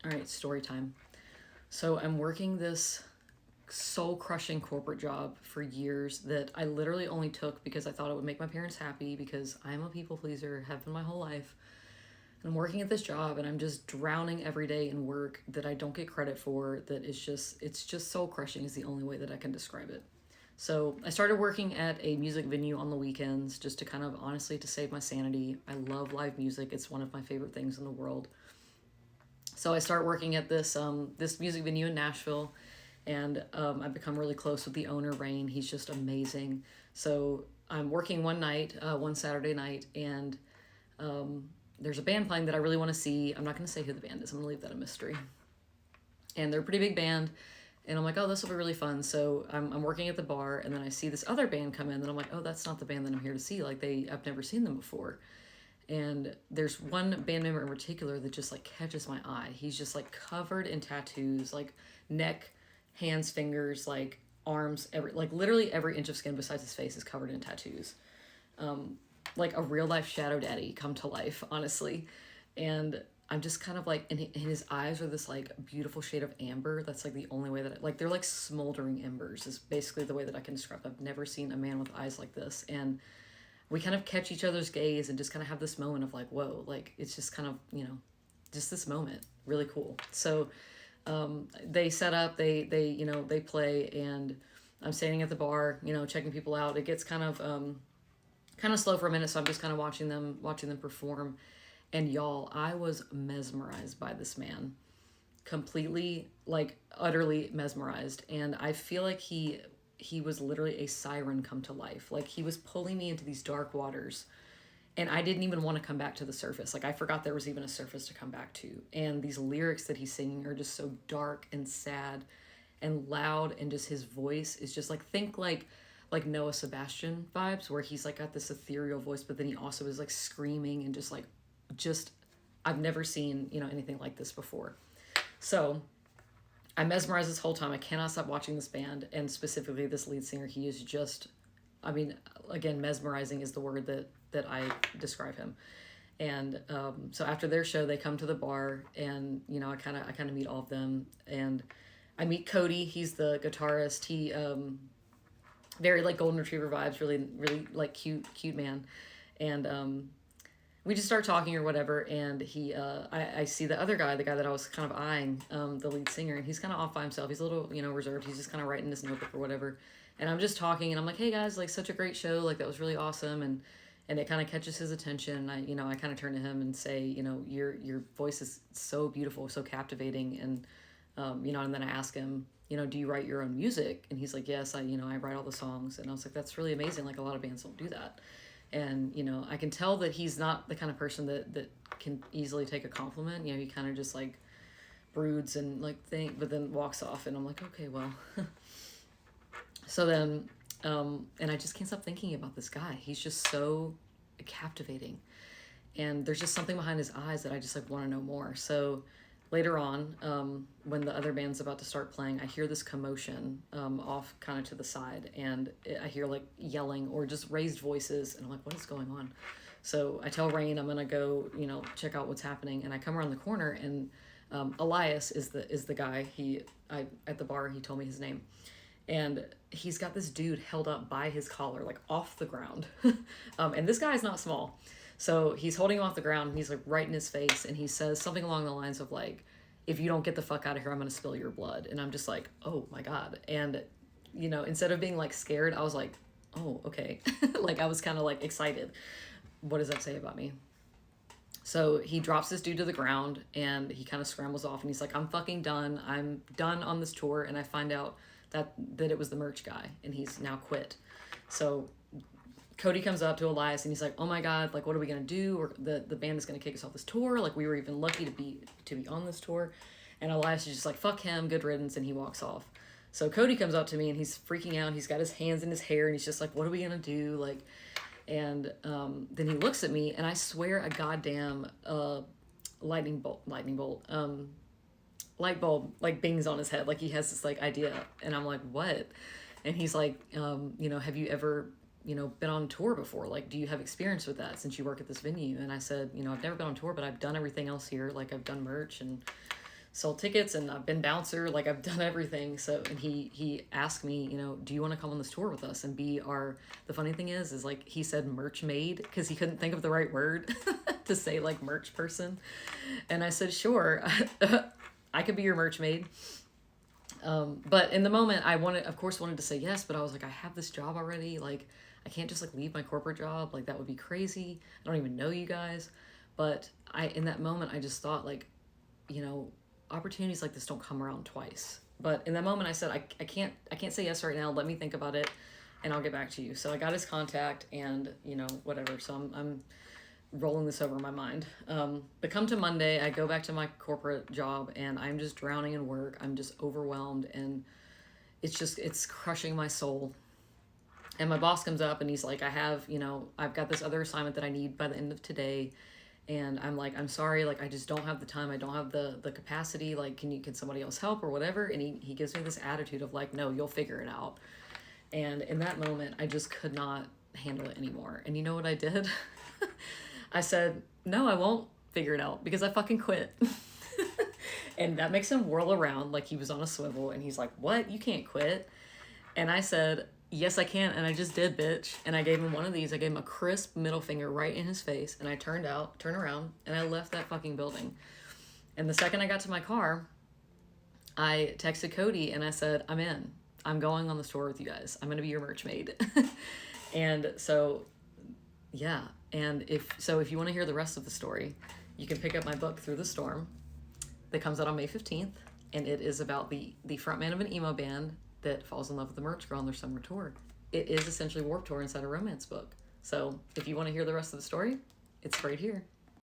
All right, story time. So I'm working this soul crushing corporate job for years that I literally only took because I thought it would make my parents happy because I'm a people pleaser, have been my whole life. And I'm working at this job and I'm just drowning every day in work that I don't get credit for, that is just, it's just soul crushing is the only way that I can describe it. So I started working at a music venue on the weekends just to kind of honestly to save my sanity. I love live music. It's one of my favorite things in the world. So I start working at this music venue in Nashville, and I've become really close with the owner, Rain. He's just amazing. So I'm working one night, one Saturday night, and there's a band playing that I really want to see. I'm not going to say who the band is. I'm going to leave that a mystery. And they're a pretty big band, and I'm like, oh, this will be really fun. So I'm working at the bar, and then I see this other band come in, and I'm like, oh, that's not the band that I'm here to see. Like I've never seen them before. And there's one band member in particular that just like catches my eye. He's just like covered in tattoos, like neck, hands, fingers, like arms, like literally every inch of skin besides his face is covered in tattoos. Like a real life Shadow Daddy come to life, honestly. And I'm just kind of like, and his eyes are this like beautiful shade of amber. That's like the only way that, like, they're like smoldering embers is basically the way that I can describe it. I've never seen a man with eyes like this. And we kind of catch each other's gaze and just kind of have this moment of like, whoa, like it's just kind of, just this moment, really cool. So they set up, they play, and I'm standing at the bar, checking people out. It gets kind of slow for a minute, so I'm just kind of watching them perform. And y'all, I was mesmerized by this man, completely, like utterly mesmerized. And I feel like he was literally a siren come to life. Like he was pulling me into these dark waters, and I didn't even want to come back to the surface. Like I forgot there was even a surface to come back to. And these lyrics that he's singing are just so dark and sad and loud, and just his voice is just like, think like Noah Sebastian vibes, where he's like got this ethereal voice, but then he also is like screaming and just I've never seen, anything like this before. So I'm mesmerized this whole time. I cannot stop watching this band, and specifically this lead singer. He is just, I mean, again, mesmerizing is the word that I describe him. And so after their show, they come to the bar, and I kind of meet all of them, and I meet Cody. He's the guitarist. He very like golden retriever vibes, really really like cute man, and we just start talking or whatever, and I see the other guy, the guy that I was kind of eyeing, the lead singer, and he's kind of off by himself. He's a little, reserved. He's just kind of writing his notebook or whatever. And I'm just talking, and I'm like, hey guys, like such a great show. Like that was really awesome. And it kind of catches his attention. I kind of turn to him and say, your voice is so beautiful, so captivating. And, and then I ask him, do you write your own music? And he's like, yes, I write all the songs. And I was like, that's really amazing. Like a lot of bands don't do that. And I can tell that he's not the kind of person that can easily take a compliment. He kind of just like broods and like but then walks off. And I'm like, okay, well. So then and I just can't stop thinking about this guy. He's just so captivating, and there's just something behind his eyes that I just like want to know more. So later on, when the other band's about to start playing, I hear this commotion off kind of to the side, and I hear like yelling or just raised voices, and I'm like, what is going on? So I tell Rain I'm gonna go, check out what's happening, and I come around the corner, and Elias is the guy. At the bar, he told me his name, and he's got this dude held up by his collar, like off the ground, and this guy's not small. So he's holding him off the ground, and he's like right in his face, and he says something along the lines of like, if you don't get the fuck out of here, I'm gonna spill your blood. And I'm just like, oh my God. And instead of being like scared, I was like, oh, okay. Like I was kind of like excited. What does that say about me? So he drops this dude to the ground, and he kind of scrambles off, and he's like, I'm fucking done. I'm done on this tour. And I find out that it was the merch guy, and he's now quit. So Cody comes up to Elias, and he's like, oh my God, like, what are we going to do? Or the band is going to kick us off this tour. Like, we were even lucky to be on this tour. And Elias is just like, fuck him, good riddance. And he walks off. So Cody comes up to me, and he's freaking out. He's got his hands in his hair, and he's just like, what are we going to do? Like, and then he looks at me, and I swear a goddamn light bulb like bings on his head. Like he has this like idea. And I'm like, what? And he's like, have you ever been on tour before? Like, do you have experience with that since you work at this venue? And I said, I've never been on tour, but I've done everything else here. Like I've done merch. And sold tickets and I've been bouncer, like I've done everything. So, and he asked me, you know, do you want to come on this tour with us and be our, the funny thing is like he said merch maid because he couldn't think of the right word to say like merch person. And I said, sure, I could be your merch maid. But in the moment I wanted, of course wanted to say yes, but I was like, I have this job already. Like I can't just like leave my corporate job. Like that would be crazy. I don't even know you guys. But in that moment, I just thought like, you know, opportunities like this don't come around twice. But in that moment I said, I can't say yes right now. Let me think about it and I'll get back to you. So I got his contact and, you know, whatever. So I'm rolling this over in my mind. But come to Monday, I go back to my corporate job and I'm just drowning in work. I'm just overwhelmed and it's crushing my soul. And my boss comes up and he's like, I've got this other assignment that I need by the end of today. And I'm like, I'm sorry, like, I just don't have the time. I don't have the capacity. Like, can somebody else help or whatever? And he gives me this attitude of like, no, you'll figure it out. And in that moment, I just could not handle it anymore. And you know what I did? I said, no, I won't figure it out because I fucking quit. And that makes him whirl around like he was on a swivel. And he's like, what? You can't quit. And I said, yes, I can. And I just did, bitch. And I gave him one of these. I gave him a crisp middle finger right in his face. And I turned around, and I left that fucking building. And the second I got to my car, I texted Cody and I said, I'm in. I'm going on this tour with you guys. I'm going to be your merch maid. And so, yeah. And if you want to hear the rest of the story, you can pick up my book, Through the Storm, that comes out on May 15th. And it is about the frontman of an emo band that falls in love with the merch girl on their summer tour. It is essentially Warped Tour inside a romance book. So if you want to hear the rest of the story, it's right here.